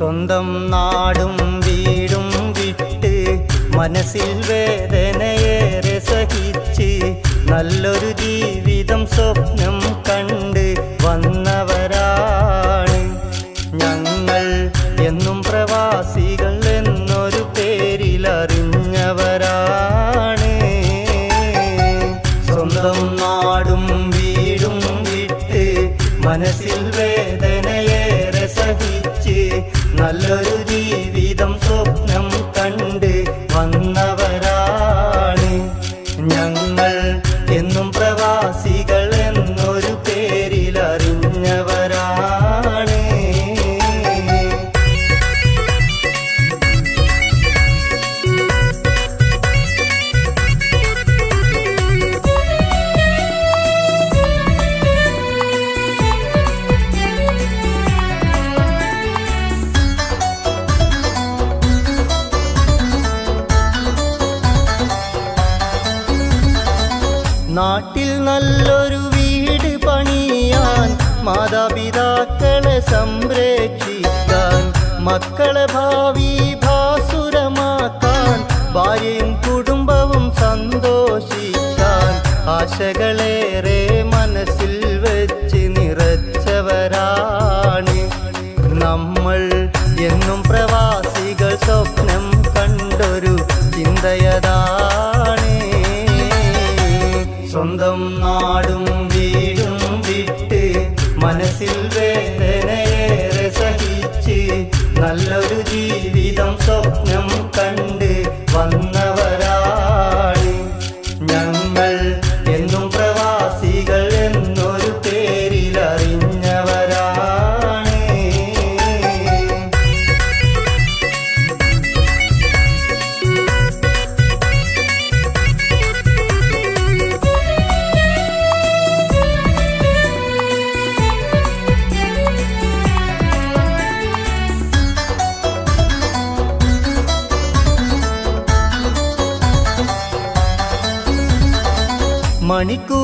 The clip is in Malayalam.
സ്വന്തം നാടും വീടും വിട്ട് മനസ്സിൽ വേദനയേറെ സഹിച്ച് നല്ലൊരു ജീവിതം സ്വപ്നം കണ്ട് വന്നവരാണ് ഞങ്ങൾ. എന്നും പ്രവാസികൾ എന്നൊരു പേരിലറിഞ്ഞവരാണ്. സ്വന്തം നാടും വീടും വിട്ട് മനസ്സിൽ വേദനയേറെ സഹിച്ച് നല്ലൊരു ജീവിതം സ്വപ്നം കണ്ട് വന്നവരാണ് ഞങ്ങൾ. എന്നും പ്രവാസികൾ എന്നൊരു പേരിലറിഞ്ഞവരാണ്. നാട്ടിൽ നല്ലൊരു വീട് പണിയാൻ, മാതാപിതാക്കളെ സംരക്ഷിക്കാൻ, മക്കളെ ഭാവി ഭാസുരമാക്കാൻ, ഭാര്യയും കുടുംബവും സന്തോഷിക്കാൻ ആശകളേറെ മനസ്സിൽ വെച്ച് നിറച്ചവരാണ് നമ്മൾ. എന്നും പ്രവാസികൾ സ്വപ്നം കണ്ടൊരു ചിന്തയതാണ്. സ്വന്തം നാടും വീടും വിട്ട് മനസ്സിൽ വേദനയേറെ സഹിച്ച് നല്ലൊരു ജീവിതം സ്വപ്നം കണ്ട് വന്നവരാണ് ഞങ്ങൾ. എന്നും പ്രവാസികൾ എന്നൊരു പേരിലറിഞ്ഞവരാണ്. മണിക്കൂർ